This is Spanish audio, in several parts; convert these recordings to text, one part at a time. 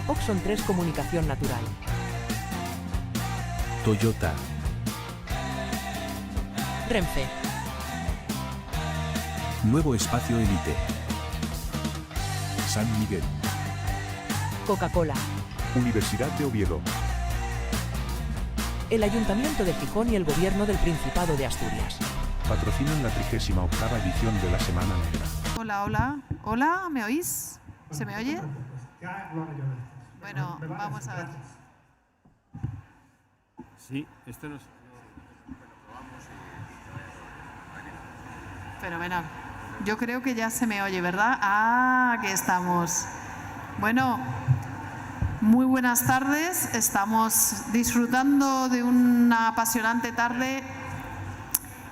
Oxon 3 Comunicación Natural. Toyota. Renfe. Nuevo Espacio Elite. San Miguel. Coca-Cola. Universidad de Oviedo. El Ayuntamiento de Gijón y el Gobierno del Principado de Asturias. Patrocinan la 38ª edición de la Semana Negra. Hola, hola. Hola, ¿me oís? ¿Se me oye? Bueno, vamos a ver. Sí, esto nos... Fenomenal. Yo creo que ya se me oye, ¿verdad? Ah, que estamos. Bueno, muy buenas tardes. Estamos disfrutando de una apasionante tarde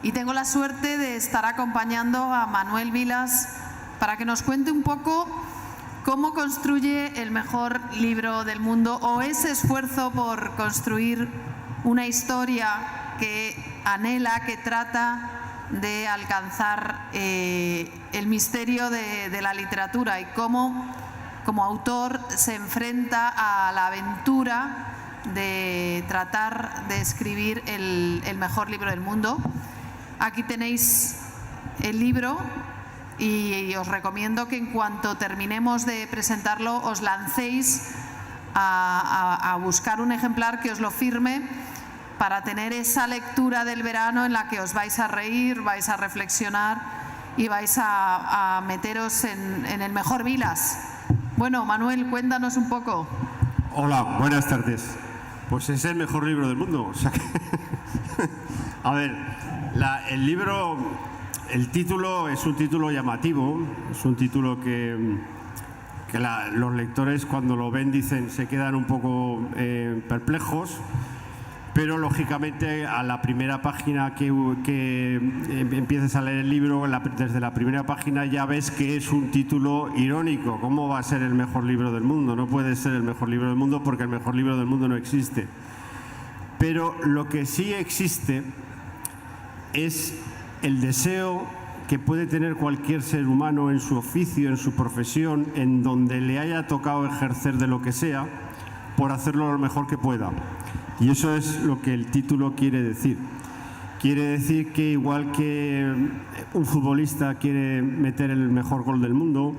y tengo la suerte de estar acompañando a Manuel Vilas para que nos cuente un poco cómo construye el mejor libro del mundo o ese esfuerzo por construir una historia que anhela, que trata de alcanzar el misterio de la literatura y cómo como autor se enfrenta a la aventura de tratar de escribir el mejor libro del mundo. Aquí tenéis el libro y os recomiendo que en cuanto terminemos de presentarlo os lancéis a buscar un ejemplar que os lo firme para tener esa lectura del verano en la que os vais a reír, vais a reflexionar y vais a meteros en el mejor Vilas. Bueno, Manuel, cuéntanos un poco. Hola, buenas tardes. Pues es el mejor libro del mundo. O sea que a ver, el libro, el título es un título llamativo, es un título que los lectores cuando lo ven dicen, se quedan un poco perplejos. Pero lógicamente a la primera página que empieces a leer el libro, desde la primera página ya ves que es un título irónico. ¿Cómo va a ser el mejor libro del mundo? No puede ser el mejor libro del mundo porque el mejor libro del mundo no existe. Pero lo que sí existe es el deseo que puede tener cualquier ser humano en su oficio, en su profesión, en donde le haya tocado ejercer de lo que sea, por hacerlo lo mejor que pueda. Y eso es lo que el título quiere decir. Quiere decir que igual que un futbolista quiere meter el mejor gol del mundo,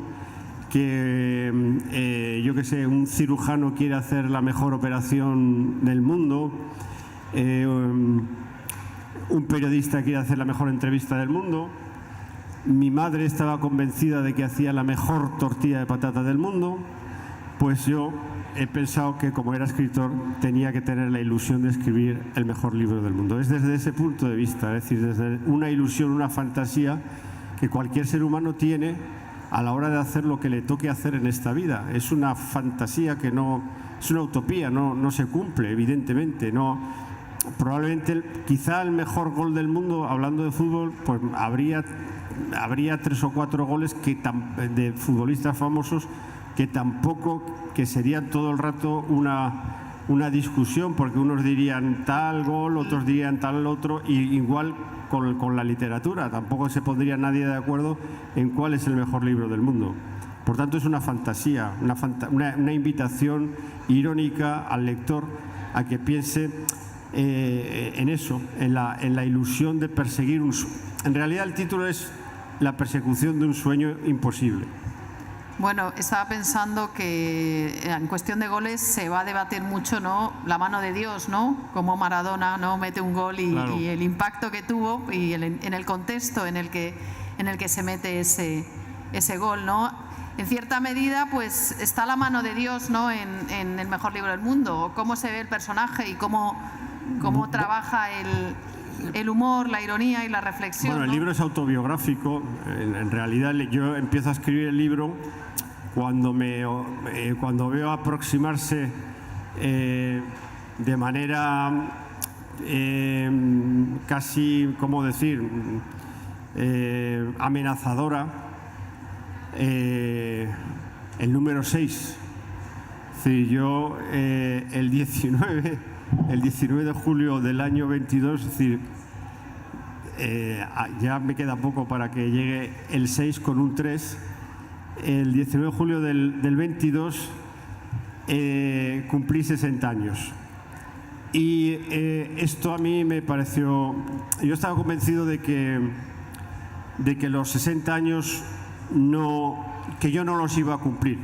que yo qué sé, un cirujano quiere hacer la mejor operación del mundo, un periodista quiere hacer la mejor entrevista del mundo, mi madre estaba convencida de que hacía la mejor tortilla de patata del mundo, pues yo he pensado que como era escritor tenía que tener la ilusión de escribir el mejor libro del mundo. Es desde ese punto de vista, es decir, desde una ilusión, una fantasía que cualquier ser humano tiene a la hora de hacer lo que le toque hacer en esta vida. Es una fantasía que no, es una utopía, no se cumple, evidentemente. No, probablemente, quizá el mejor gol del mundo, hablando de fútbol, pues habría 3 o 4 goles de futbolistas famosos que tampoco, que serían todo el rato una discusión, porque unos dirían tal gol, otros dirían tal otro, y igual con la literatura, tampoco se pondría nadie de acuerdo en cuál es el mejor libro del mundo. Por tanto, es una fantasía, una invitación irónica al lector a que piense en eso, en la ilusión de perseguir un sueño. En realidad el título es La persecución de un sueño imposible. Bueno, estaba pensando que en cuestión de goles se va a debatir mucho, ¿no? La mano de Dios, ¿no? Como Maradona no mete un gol Claro. Y el impacto que tuvo y en el contexto en el que se mete ese gol, ¿no? En cierta medida, pues está la mano de Dios, ¿no? En el mejor libro del mundo. Cómo se ve el personaje y cómo trabaja el humor, la ironía y la reflexión. Bueno, el ¿no? libro es autobiográfico. En realidad yo empiezo a escribir el libro cuando veo aproximarse de manera casi, ¿cómo decir?, amenazadora el número 6. Es decir, yo el 19 de julio del año 22, es decir, ya me queda poco para que llegue el 6 con un 3. El 19 de julio del 22 cumplí 60 años. Y esto a mí me pareció... Yo estaba convencido de que los 60 años que yo no los iba a cumplir,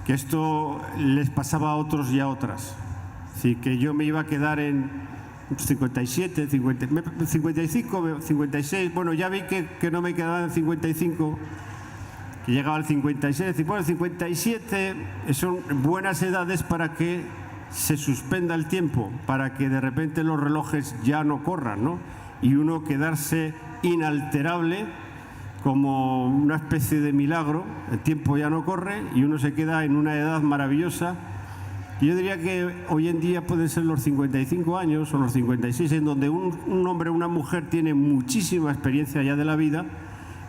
que esto les pasaba a otros y a otras. Así que yo me iba a quedar en 57, 55, 56. Bueno, ya vi que no me quedaba en 55, que llegaba al 56. Bueno, 57 son buenas edades para que se suspenda el tiempo, para que de repente los relojes ya no corran, ¿no? Y uno quedarse inalterable como una especie de milagro. El tiempo ya no corre y uno se queda en una edad maravillosa. Yo diría que hoy en día pueden ser los 55 años o los 56, en donde un hombre o una mujer tiene muchísima experiencia ya de la vida,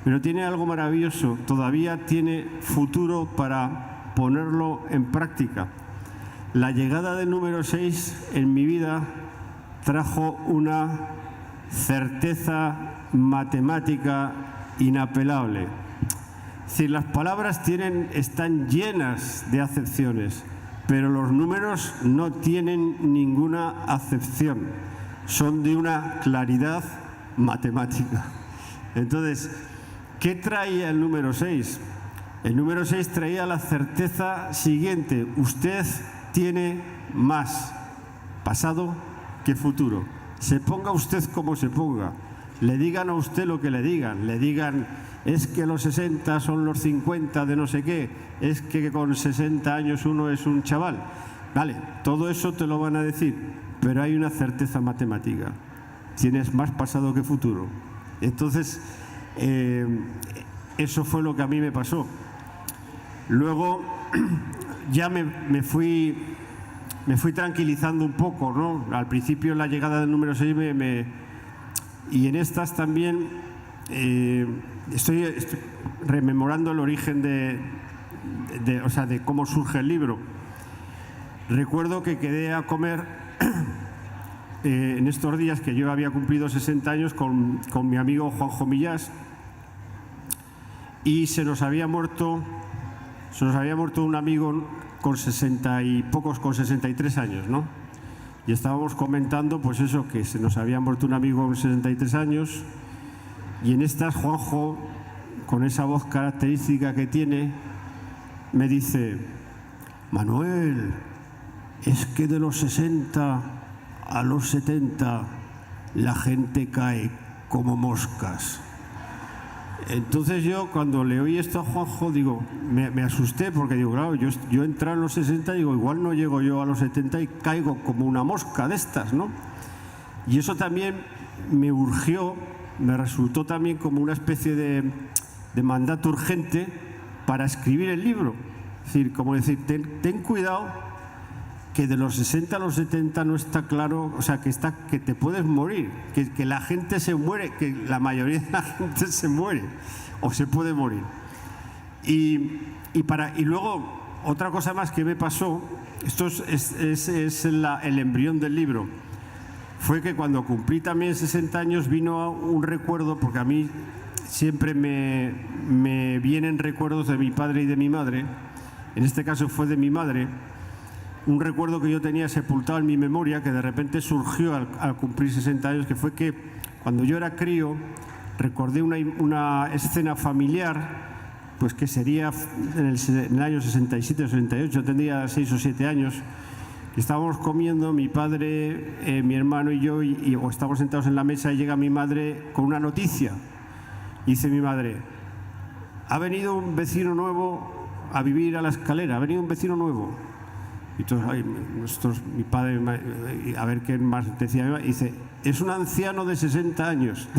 pero tiene algo maravilloso, todavía tiene futuro para ponerlo en práctica. La llegada del número 6 en mi vida trajo una certeza matemática inapelable. Es decir, las palabras están llenas de acepciones, pero los números no tienen ninguna acepción. Son de una claridad matemática. Entonces, ¿qué traía el número 6? El número 6 traía la certeza siguiente: usted tiene más pasado que futuro. Se ponga usted como se ponga, le digan a usted lo que le digan, es que los 60 son los 50 de no sé qué, es que con 60 años uno es un chaval. Vale, todo eso te lo van a decir, pero hay una certeza matemática: tienes más pasado que futuro. Entonces, eso fue lo que a mí me pasó. Luego ya me fui tranquilizando un poco, ¿no? Al principio, la llegada del número 6 y en estas también estoy rememorando el origen de cómo surge el libro. Recuerdo que quedé a comer en estos días, que yo había cumplido 60 años, con mi amigo Juanjo Millás, y se nos había muerto un amigo con 60 y pocos, con 63 años, ¿no? Y estábamos comentando, pues eso, que se nos había muerto un amigo con 63 años, y en estas Juanjo, con esa voz característica que tiene, me dice: Manuel, es que de los 60 a los 70 la gente cae como moscas. Entonces yo, cuando le oí esto a Juanjo, digo, me asusté, porque digo, claro, yo entré en los 60 y digo, igual no llego yo a los 70 y caigo como una mosca de estas, ¿no? Y eso también me urgió, me resultó también como una especie de mandato urgente para escribir el libro. Es decir, como decir, ten cuidado, que de los 60 a los 70 no está claro, o sea, que te puedes morir, que la gente se muere, que la mayoría de la gente se muere o se puede morir. Y luego, otra cosa más que me pasó, esto es el embrión del libro, fue que cuando cumplí también 60 años vino un recuerdo, porque a mí siempre me vienen recuerdos de mi padre y de mi madre. En este caso fue de mi madre. Un recuerdo que yo tenía sepultado en mi memoria, que de repente surgió al cumplir 60 años, que fue que cuando yo era crío recordé una escena familiar, pues que sería en el año 67 o 68, tendría 6 o 7 años, que estábamos comiendo mi padre, mi hermano y yo, o estábamos sentados en la mesa, y llega mi madre con una noticia. Y dice mi madre: ha venido un vecino nuevo a vivir a la escalera, ha venido un vecino nuevo. Y entonces, mi padre, a ver qué más decía, y dice: es un anciano de 60 años,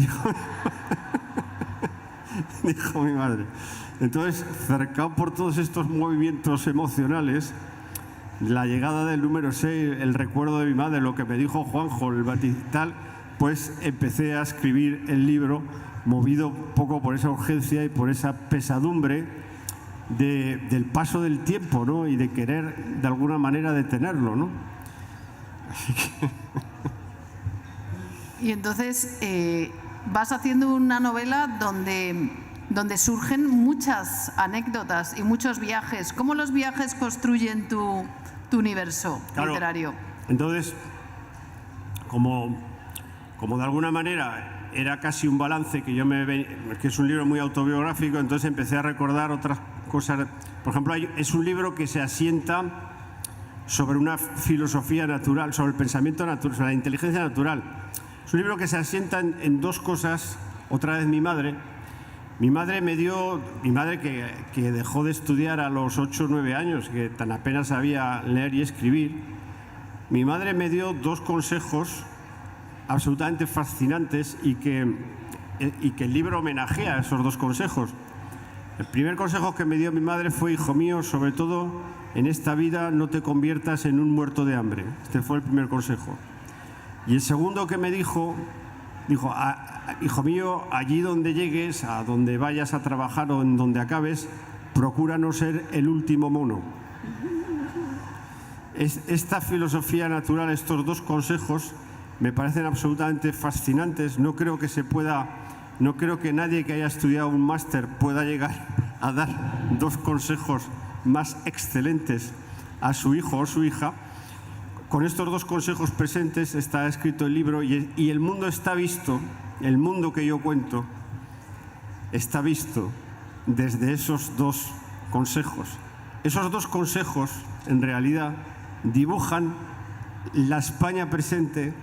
dijo mi madre. Entonces, cercado por todos estos movimientos emocionales, la llegada del número 6, el recuerdo de mi madre, lo que me dijo Juanjo, el batital, pues empecé a escribir el libro, movido un poco por esa urgencia y por esa pesadumbre del paso del tiempo, ¿no? Y de querer de alguna manera detenerlo, ¿no? Así que... Y entonces vas haciendo una novela donde donde surgen muchas anécdotas y muchos viajes. ¿Cómo los viajes construyen tu universo literario? Entonces, como de alguna manera era casi un balance que que es un libro muy autobiográfico, entonces empecé a recordar otras cosas. Por ejemplo, es un libro que se asienta sobre una filosofía natural, sobre el pensamiento natural, sobre la inteligencia natural. Es un libro que se asienta en dos cosas. Otra vez mi madre que dejó de estudiar a los 8 o 9 años, que tan apenas sabía leer y escribir, mi madre me dio dos consejos absolutamente fascinantes y que el libro homenajea a esos dos consejos. El primer consejo que me dio mi madre fue: hijo mío, sobre todo en esta vida no te conviertas en un muerto de hambre. Este fue el primer consejo. Y el segundo que me dijo, hijo mío, allí donde llegues, a donde vayas a trabajar o en donde acabes, procura no ser el último mono. Esta filosofía natural, estos dos consejos, me parecen absolutamente fascinantes. No creo que nadie que haya estudiado un máster pueda llegar a dar dos consejos más excelentes a su hijo o su hija. Con estos dos consejos presentes está escrito el libro y el mundo está visto, el mundo que yo cuento está visto desde esos dos consejos. Esos dos consejos, en realidad, dibujan la España presente,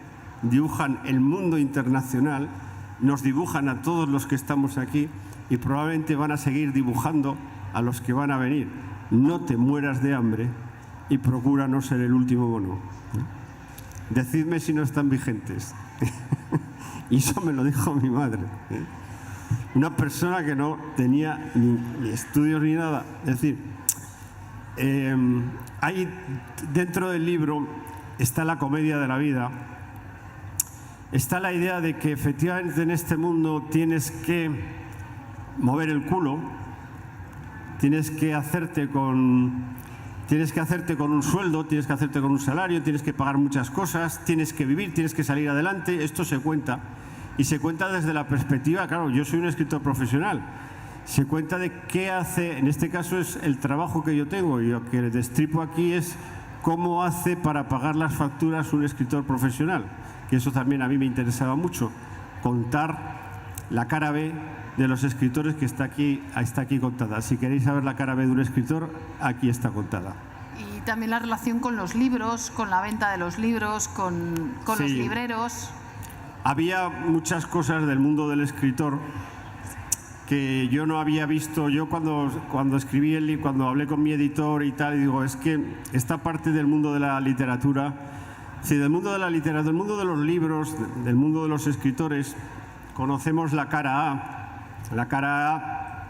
dibujan el mundo internacional, nos dibujan a todos los que estamos aquí y probablemente van a seguir dibujando a los que van a venir. No te mueras de hambre y procura no ser el último mono. Decidme si no están vigentes. Y eso me lo dijo mi madre. Una persona que no tenía ni estudios ni nada. Es decir, ahí dentro del libro está la comedia de la vida. Está la idea de que efectivamente en este mundo tienes que mover el culo, tienes que hacerte con un sueldo, tienes que hacerte con un salario, tienes que pagar muchas cosas, tienes que vivir, tienes que salir adelante. Esto se cuenta. Y se cuenta desde la perspectiva, claro, yo soy un escritor profesional, se cuenta de qué hace, en este caso es el trabajo que yo tengo, y lo que destripo aquí es cómo hace para pagar las facturas un escritor profesional, que eso también a mí me interesaba mucho, contar la cara B de los escritores que está aquí contada. Si queréis saber la cara B de un escritor, aquí está contada. Y también la relación con los libros, con la venta de los libros, con los libreros. Había muchas cosas del mundo del escritor que yo no había visto. Yo cuando escribí el libro, cuando hablé con mi editor y tal, digo, es que esta parte del mundo de la literatura, sí, del mundo de la literatura, del mundo de los libros, del mundo de los escritores, conocemos la cara A. La cara A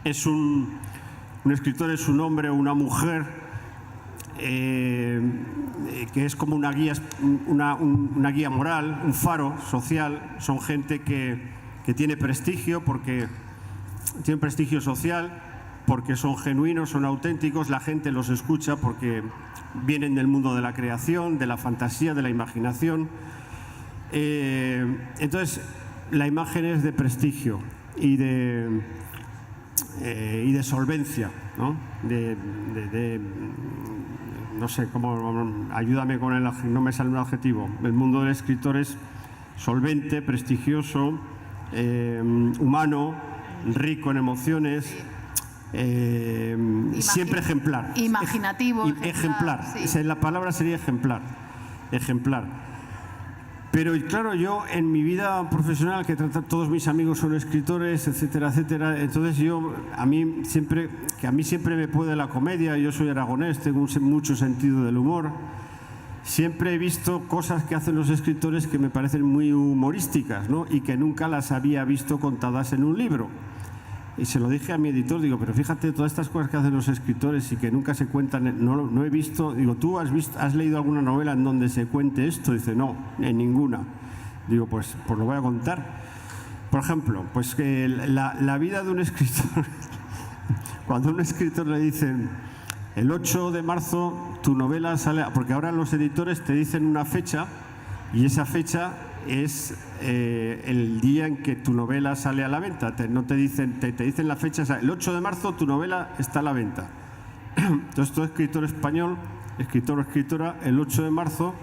es un escritor, es un hombre o una mujer que es como una guía moral, un faro social. Son gente que tiene prestigio, porque tiene prestigio social, porque son genuinos, son auténticos, la gente los escucha porque vienen del mundo de la creación, de la fantasía, de la imaginación. Entonces, la imagen es de prestigio y de solvencia, ¿no? No sé cómo, ayúdame con no me sale un adjetivo. El mundo del escritor es solvente, prestigioso, humano, rico en emociones, siempre ejemplar. Imaginativo. Ejemplar. Sí. La palabra sería ejemplar. Pero claro, yo en mi vida profesional, que todos mis amigos son escritores, etcétera, etcétera, entonces a mí siempre me puede la comedia. Yo soy aragonés, tengo mucho sentido del humor. Siempre he visto cosas que hacen los escritores que me parecen muy humorísticas, ¿no? Y que nunca las había visto contadas en un libro. Y se lo dije a mi editor, digo, pero fíjate, todas estas cosas que hacen los escritores y que nunca se cuentan, no he visto. Digo, ¿tú has leído alguna novela en donde se cuente esto? Dice, no, en ninguna. Digo, pues lo voy a contar. Por ejemplo, pues que la vida de un escritor, cuando a un escritor le dicen, el 8 de marzo tu novela sale, porque ahora los editores te dicen una fecha y esa fecha es el día en que tu novela sale a la venta. No te dicen, te dicen la fecha, o sea, el 8 de marzo tu novela está a la venta. Entonces todo escritor español, escritor o escritora, el 8 de marzo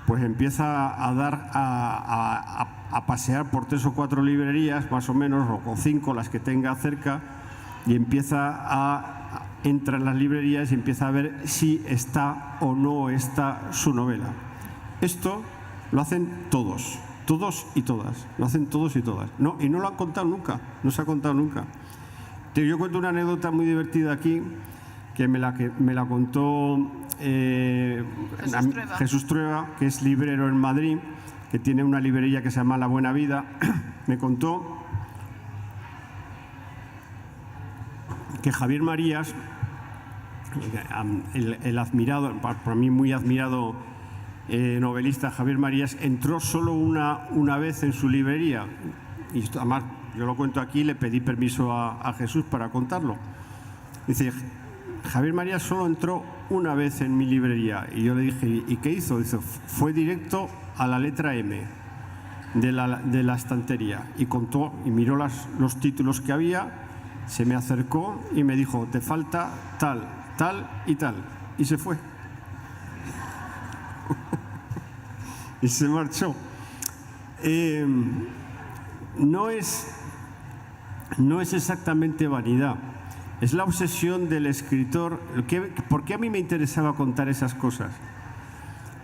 pues empieza a pasear por 3 o 4 librerías, más o menos, o 5 las que tenga cerca, y entra en las librerías y empieza a ver si está o no está su novela. Esto lo hacen todos y todas, lo hacen todos y todas. No, y no lo han contado nunca, no se ha contado nunca. Yo cuento una anécdota muy divertida aquí, que me la contó Jesús Trueba, que es librero en Madrid, que tiene una librería que se llama La Buena Vida. Me contó que Javier Marías, el admirado, para mí muy admirado novelista Javier Marías, entró solo una vez en su librería. Y esto, además, yo lo cuento aquí, le pedí permiso a Jesús para contarlo. Dice, Javier Marías solo entró una vez en mi librería. Y yo le dije, ¿y qué hizo? Dice, fue directo a la letra M de la estantería y contó y miró los títulos que había, se me acercó y me dijo, te falta tal, tal y tal. Y se fue. Y se marchó. No es exactamente vanidad. Es la obsesión del escritor. ¿Por qué a mí me interesaba contar esas cosas?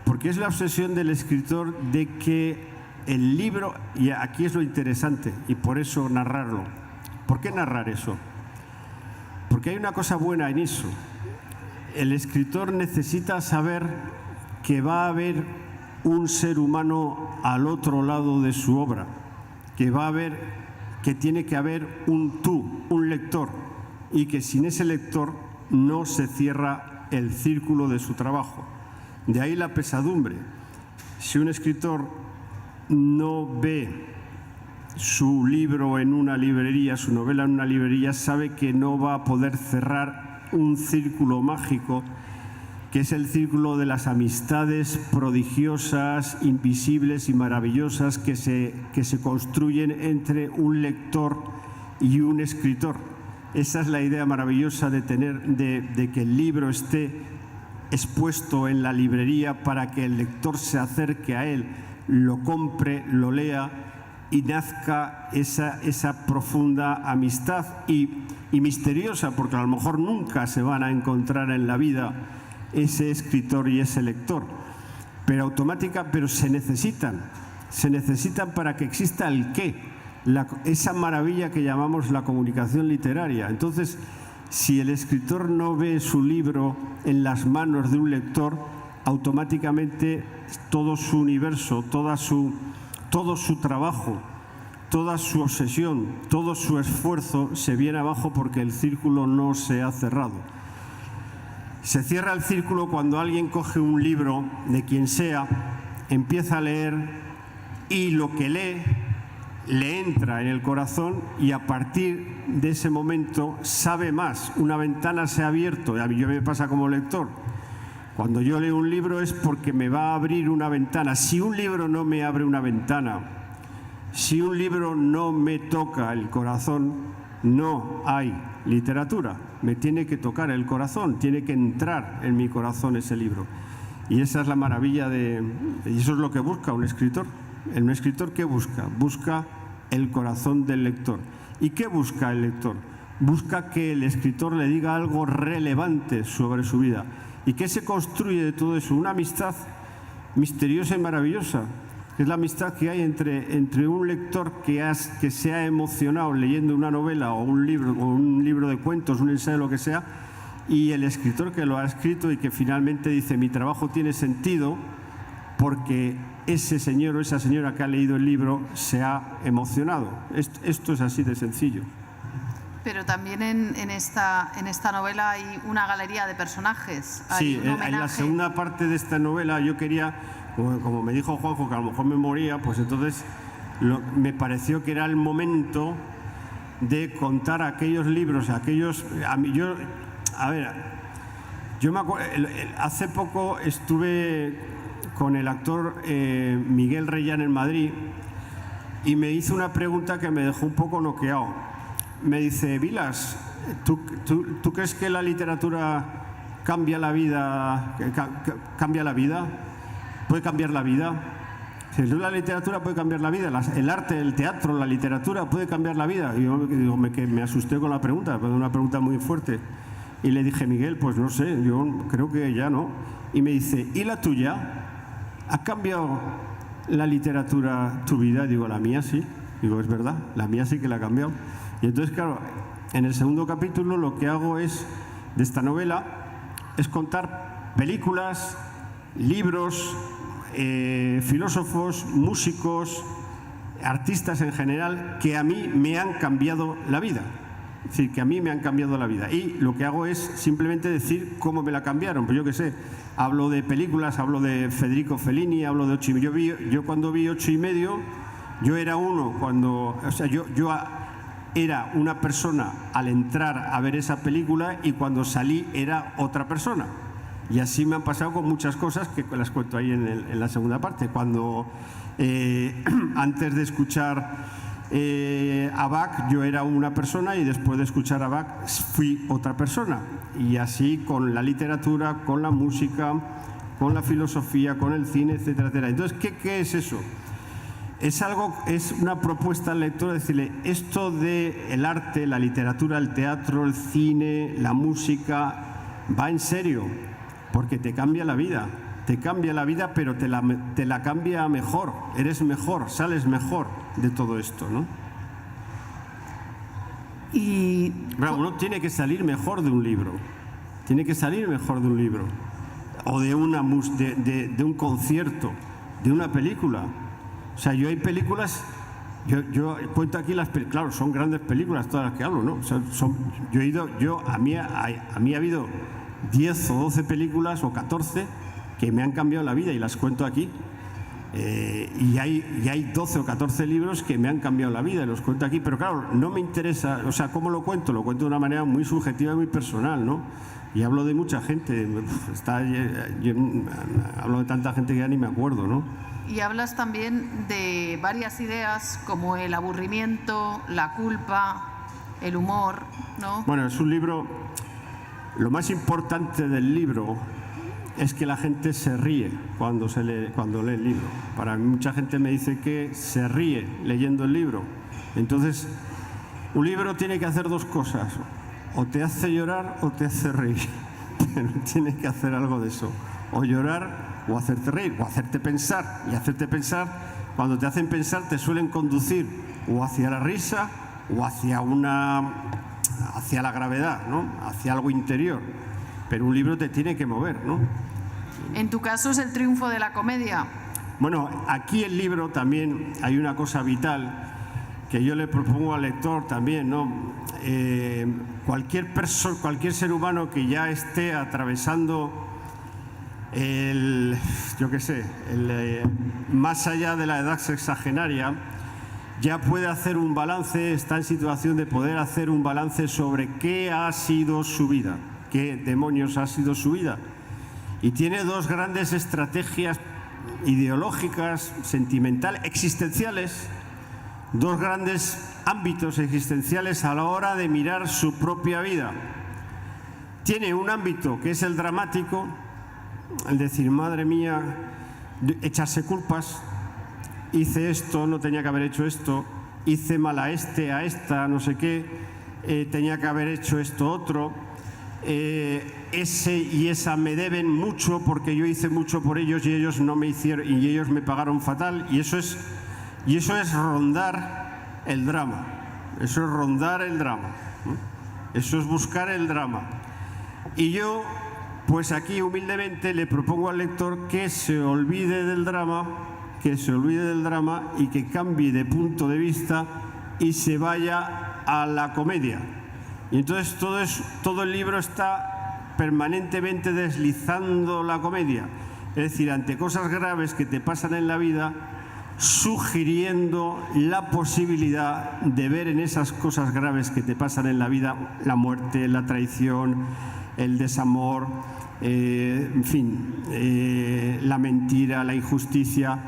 Porque es la obsesión del escritor de que el libro, y aquí es lo interesante, y por eso narrarlo. ¿Por qué narrar eso? Porque hay una cosa buena en eso. El escritor necesita saber que va a haber un ser humano al otro lado de su obra, que tiene que haber un lector, y que sin ese lector no se cierra el círculo de su trabajo. De ahí la pesadumbre. Si un escritor no ve su libro en una librería, su novela en una librería, sabe que no va a poder cerrar un círculo mágico, que es el círculo de las amistades prodigiosas, invisibles y maravillosas que se construyen entre un lector y un escritor. Esa es la idea maravillosa de que el libro esté expuesto en la librería para que el lector se acerque a él, lo compre, lo lea y nazca esa profunda amistad y misteriosa, porque a lo mejor nunca se van a encontrar en la vida ese escritor y ese lector, pero se necesitan para que exista el qué. Esa maravilla que llamamos la comunicación literaria. Entonces, si el escritor no ve su libro en las manos de un lector, automáticamente todo su universo, todo su trabajo, toda su obsesión, todo su esfuerzo se viene abajo porque el círculo no se ha cerrado. Se cierra el círculo cuando alguien coge un libro de quien sea, empieza a leer y lo que lee le entra en el corazón y a partir de ese momento sabe más. Una ventana se ha abierto. A mí me pasa como lector. Cuando yo leo un libro es porque me va a abrir una ventana. Si un libro no me abre una ventana, si un libro no me toca el corazón, no hay literatura. Me tiene que tocar el corazón, tiene que entrar en mi corazón ese libro. Y esa es la maravilla y eso es lo que busca un escritor. ¿Un escritor qué busca? Busca el corazón del lector. ¿Y qué busca el lector? Busca que el escritor le diga algo relevante sobre su vida. ¿Y qué se construye de todo eso? Una amistad misteriosa y maravillosa, que es la amistad que hay entre un lector que se ha emocionado leyendo una novela o un libro de cuentos, un ensayo, lo que sea, y el escritor que lo ha escrito y que finalmente dice, mi trabajo tiene sentido porque ese señor o esa señora que ha leído el libro se ha emocionado. Esto es así de sencillo. Pero también en esta novela hay una galería de personajes. Sí, en la segunda parte de esta novela yo quería, como me dijo Juanjo, que a lo mejor me moría, pues entonces me pareció que era el momento de contar aquellos libros, yo me acuerdo, hace poco estuve con el actor Miguel Reyán en Madrid y me hizo una pregunta que me dejó un poco noqueado. Me dice, Vilas, ¿tú crees que la literatura cambia la vida? ¿Cambia la vida? ¿Puede cambiar la vida? Si la literatura puede cambiar la vida, el arte, el teatro, la literatura puede cambiar la vida. Y yo digo, me asusté con la pregunta, fue una pregunta muy fuerte. Y le dije, Miguel, pues no sé, yo creo que ya no. Y me dice, ¿y la tuya? ¿Ha cambiado la literatura tu vida? Digo, la mía sí. Digo, es verdad, la mía sí que la ha cambiado. Y entonces, claro, en el segundo capítulo lo que hago de esta novela es contar películas, libros, filósofos, músicos, artistas en general, que a mí me han cambiado la vida. Es decir, que a mí me han cambiado la vida. Y lo que hago es simplemente decir cómo me la cambiaron. Pues yo qué sé, hablo de películas, hablo de Federico Fellini, hablo de 8 y medio. Yo cuando vi 8 y medio, yo era uno cuando... O sea, yo era una persona al entrar a ver esa película y cuando salí era otra persona. Y así me han pasado con muchas cosas que las cuento ahí en la segunda parte. Cuando antes de escuchar a Bach yo era una persona y después de escuchar a Bach fui otra persona. Y así con la literatura, con la música, con la filosofía, con el cine, etcétera, etcétera. Entonces, ¿qué es eso? Es una propuesta al lector, decirle, esto del arte, la literatura, el teatro, el cine, la música, va en serio, porque te cambia la vida. Te cambia la vida, pero te la cambia mejor. Eres mejor, sales mejor de todo esto, ¿no? Y claro, uno tiene que salir mejor de un libro. Tiene que salir mejor de un libro. O de un concierto, de una película. O sea, yo hay películas... Yo cuento aquí las películas, claro, son grandes películas todas las que hablo, ¿no? O sea, a mí ha habido 10 o 12 películas o 14 que me han cambiado la vida y las cuento aquí. Y hay 12 o 14 libros que me han cambiado la vida y los cuento aquí, pero claro, no me interesa, o sea, ¿cómo lo cuento? Lo cuento de una manera muy subjetiva y muy personal, ¿no? Y hablo de mucha gente, yo hablo de tanta gente que ya ni me acuerdo, ¿no? Y hablas también de varias ideas como el aburrimiento, la culpa, el humor, ¿no? Bueno, es un libro... Lo más importante del libro es que la gente se ríe cuando lee el libro. Para mí mucha gente me dice que se ríe leyendo el libro. Entonces, un libro tiene que hacer dos cosas. O te hace llorar o te hace reír. Pero tiene que hacer algo de eso. O llorar o hacerte reír, o hacerte pensar. Y hacerte pensar, cuando te hacen pensar, te suelen conducir o hacia la risa o hacia la gravedad, ¿no? Hacia algo interior. Pero un libro te tiene que mover, ¿no? En tu caso es el triunfo de la comedia. Bueno, aquí el libro también hay una cosa vital que yo le propongo al lector también, ¿no? Cualquier ser humano que ya esté atravesando más allá de la edad sexagenaria, ya puede hacer un balance, está en situación de poder hacer un balance sobre qué ha sido su vida, qué demonios ha sido su vida. Y tiene dos grandes estrategias ideológicas, sentimentales, existenciales, dos grandes ámbitos existenciales a la hora de mirar su propia vida. Tiene un ámbito que es el dramático, el decir, madre mía, echarse culpas, hice esto, no tenía que haber hecho esto, hice mal a esta, no sé qué, tenía que haber hecho esto otro, ese y esa me deben mucho porque yo hice mucho por ellos y ellos no me hicieron y ellos me pagaron fatal, y eso es rondar el drama, eso es rondar el drama, ¿no? Eso es buscar el drama. Y yo, pues aquí humildemente le propongo al lector que se olvide del drama, y que cambie de punto de vista y se vaya a la comedia. Y entonces todo el libro está permanentemente deslizando la comedia, es decir, ante cosas graves que te pasan en la vida, sugiriendo la posibilidad de ver en esas cosas graves que te pasan en la vida la muerte, la traición, el desamor, en fin, la mentira, la injusticia,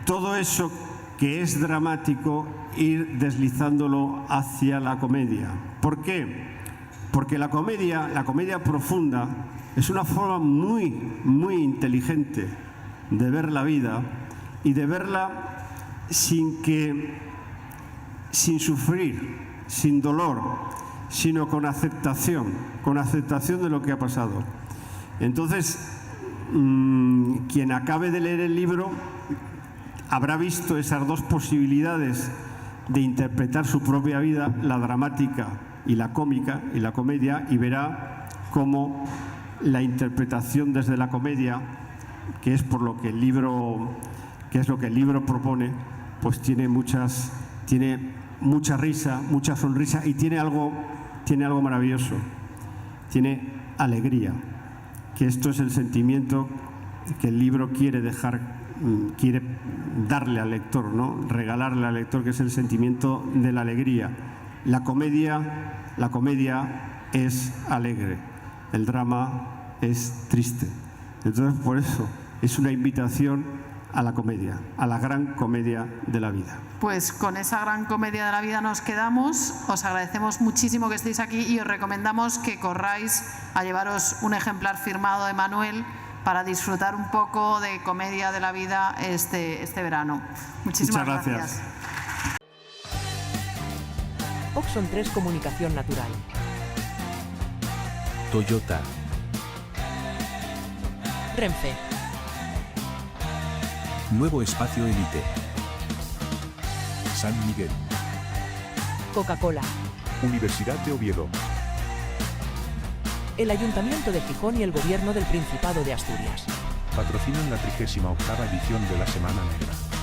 todo eso que es dramático, ir deslizándolo hacia la comedia. ¿Por qué? Porque la comedia profunda, es una forma muy inteligente de ver la vida y de verla sin sufrir, sin dolor, sino con aceptación de lo que ha pasado. Entonces, quien acabe de leer el libro habrá visto esas dos posibilidades de interpretar su propia vida, la dramática y la cómica y la comedia, y verá cómo la interpretación desde la comedia, que es lo que el libro propone, pues tiene mucha risa, mucha sonrisa y tiene algo maravilloso, tiene alegría, que esto es el sentimiento que el libro quiere darle al lector, ¿no? Regalarle al lector, que es el sentimiento de la alegría. La comedia es alegre, el drama es triste. Entonces, por eso es una invitación a la comedia, a la gran comedia de la vida. Pues con esa gran comedia de la vida nos quedamos. Os agradecemos muchísimo que estéis aquí y os recomendamos que corráis a llevaros un ejemplar firmado de Manuel para disfrutar un poco de comedia de la vida este verano. Muchísimas gracias. Oxon 3 Comunicación Natural. Toyota. Renfe. Nuevo Espacio Elite. San Miguel. Coca-Cola. Universidad de Oviedo. El Ayuntamiento de Gijón y el Gobierno del Principado de Asturias. Patrocinan la 38ª edición de la Semana Negra.